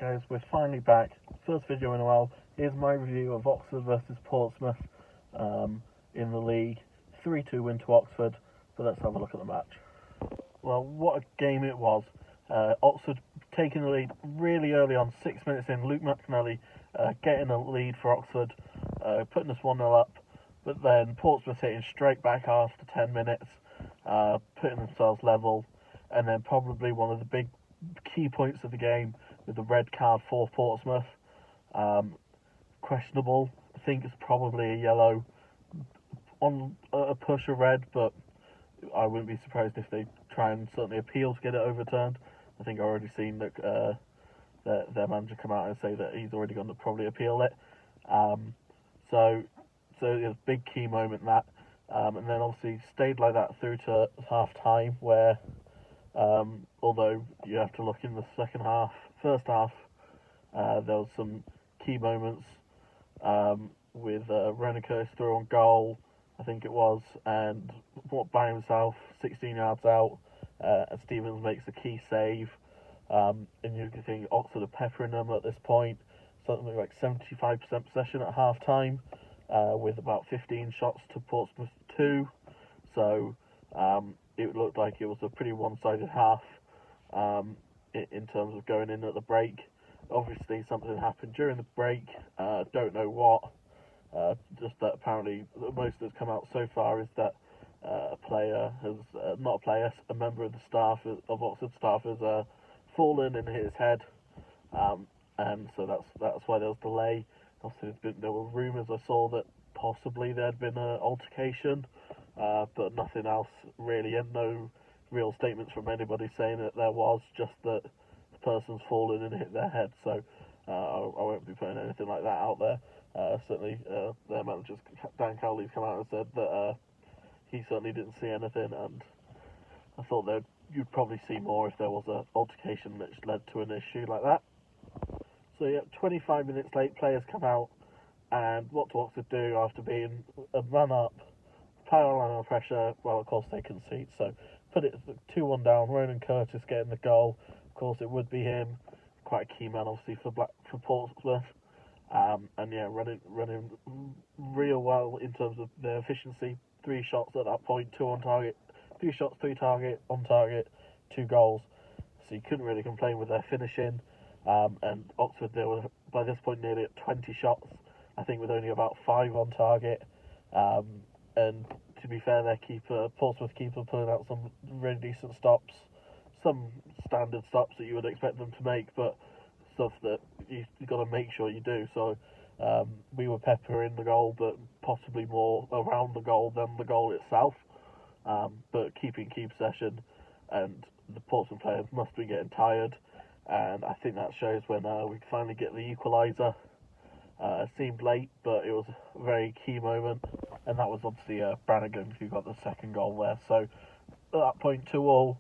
guys, we're finally back. First video in a while. Here's my review of Oxford versus Portsmouth in the league. 3-2 win to Oxford, so let's have a look at the match. Well, what a game it was. Oxford taking the lead really early on, 6 minutes in. Luke McNally getting a lead for Oxford, putting us 1-0 up, but then Portsmouth hitting straight back after 10 minutes, putting themselves level, and then probably one of the big key points of the game with the red card for Portsmouth. Questionable. I think it's probably a yellow on a push of red, but I wouldn't be surprised if they try and certainly appeal to get it overturned. I think I've already seen that their manager come out and say that he's already going to probably appeal it. So it was a big key moment that, and then obviously stayed like that through to half time, where although you have to look in the first half, there was some key moments with Ronan Curtis through on goal, I think it was, and by himself, 16 yards out, and Stevens makes a key save, and you can think Oxford are peppering them at this point, something like 75% possession at half time, with about 15 shots to Portsmouth 2, so it looked like it was a pretty one-sided half in terms of going in at the break. Obviously something happened during the break, don't know what, just that apparently the most that's come out so far is that a member of the staff, of Oxford staff, has fallen and hit his head, and so that's why there was delay. Also, there were rumours I saw that possibly there had been an altercation, but nothing else really, and no real statements from anybody saying that there was, just that the person's fallen and hit their head, so I won't be putting anything like that out there. Certainly their manager, Dan Cowley's come out and said that he certainly didn't see anything, and I thought that you'd probably see more if there was an altercation which led to an issue like that. So yeah, 25 minutes late, players come out, and what do Oxford do after being a run-up, parallel pressure? Well, of course they concede, so put it 2-1 down, Ronan Curtis getting the goal. Of course it would be him, quite a key man obviously for Portsmouth, and yeah, running real well in terms of their efficiency. 3 shots at that point, 2 on target, 3 shots, 3 on target, 2 goals, so you couldn't really complain with their finishing. And Oxford, they were by this point nearly at 20 shots, I think, with only about 5 on target, and to be fair, their Portsmouth keeper, pulling out some really decent stops, some standard stops that you would expect them to make, but stuff that you've got to make sure you do. So we were peppering the goal, but possibly more around the goal than the goal itself, but keeping key possession, and the Portsmouth players must be getting tired, and I think that shows when we finally get the equaliser. It seemed late, but it was a very key moment, and that was obviously Brannigan who got the second goal there. So at that point, 2-2,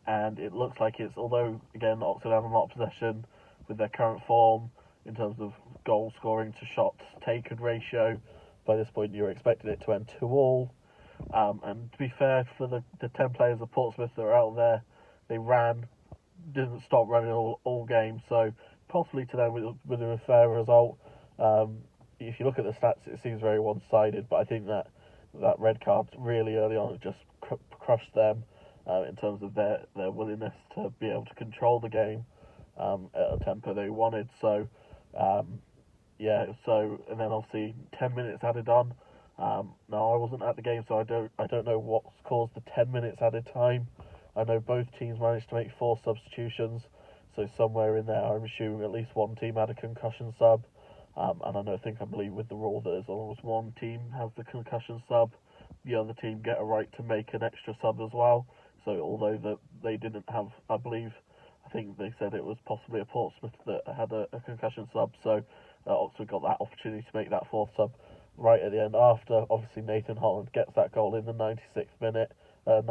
and it looks like it's, although again Oxford have a lot of possession with their current form in terms of goal scoring to shots taken ratio, by this point you're expecting it to end 2-2. And to be fair, for the 10 players of Portsmouth that are out there, they didn't stop running all game, so possibly to them with a fair result. If you look at the stats, it seems very one-sided, but I think that red card really early on just crushed them in terms of their willingness to be able to control the game at a tempo they wanted. So and then obviously 10 minutes added on. Now I wasn't at the game, so I don't know what's caused the 10 minutes added time. I know both teams managed to make 4 substitutions, so somewhere in there I'm assuming at least one team had a concussion sub, and I believe with the rule that as long as one team has the concussion sub, the other team get a right to make an extra sub as well. So although they didn't have, I think they said it was possibly a Portsmouth that had a concussion sub, so Oxford got that opportunity to make that 4th sub right at the end, after obviously Nathan Holland gets that goal in the 98th minute, I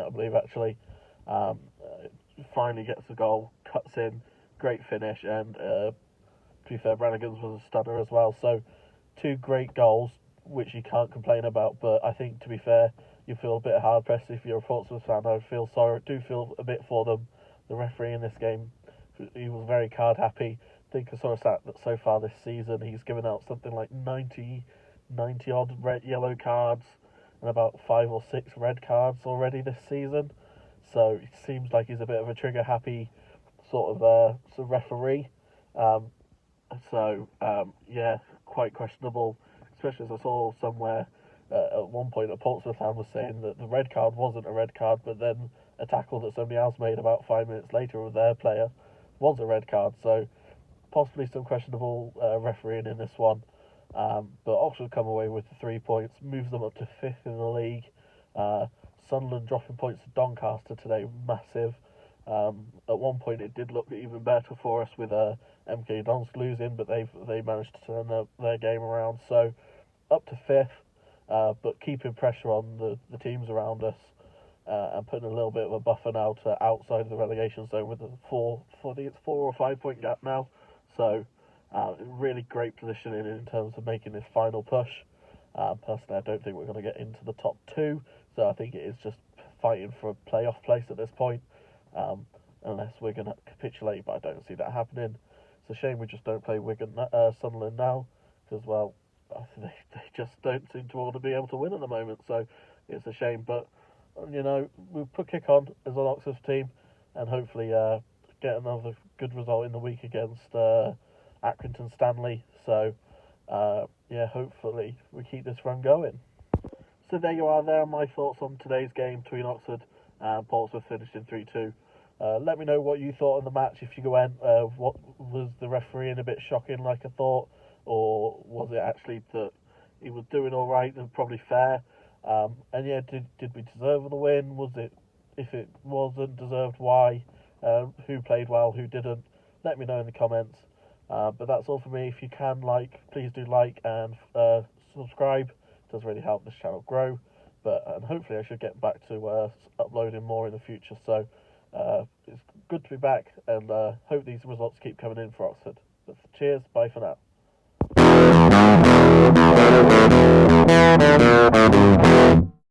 believe actually. Finally gets the goal, cuts in, great finish, and to be fair, Brannigan's was a stunner as well. So 2 great goals, which you can't complain about, but I think, to be fair, you feel a bit hard pressed if you're a Portsmouth fan. I do feel a bit for them. The referee in this game he was very card happy. I think I saw a stat that so far this season he's given out something like 90 odd yellow cards and about 5 or 6 red cards already this season. So it seems like he's a bit of a trigger happy sort of referee. Yeah, quite questionable, especially as I saw somewhere at one point a Portsmouth fan was saying that the red card wasn't a red card, but then a tackle that somebody else made about 5 minutes later with their player was a red card. So possibly some questionable refereeing in this one. But Oxford come away with the 3 points, moves them up to 5th in the league. Sunderland dropping points to Doncaster today, massive. At one point it did look even better for us with MK Dons losing, but they managed to turn their game around. So up to 5th, but keeping pressure on the teams around us and putting a little bit of a buffer now to outside of the relegation zone with a 4 or 5 point gap now. So really great positioning in terms of making this final push. Personally, I don't think we're going to get into the top 2, so I think it is just fighting for a playoff place at this point. Unless we're going to capitulate, but I don't see that happening. It's a shame we just don't play Sunderland now, because, well, they just don't seem to want to be able to win at the moment, so it's a shame. But, we'll put kick on as an Oxford team, and hopefully get another good result in the week against Accrington Stanley. So, hopefully we keep this run going. So there you are. There are my thoughts on today's game between Oxford and Portsmouth, finishing 3-2. Let me know what you thought on the match if you went. What was the refereeing a bit shocking like I thought, or was it actually that he was doing all right and probably fair? Did we deserve the win? Was it, if it wasn't deserved, why? Who played well, who didn't? Let me know in the comments. But that's all for me. If you can please do like and subscribe. It does really help this channel grow. And hopefully I should get back to uploading more in the future. So it's good to be back, and hope these results keep coming in for Oxford. But cheers, bye for now.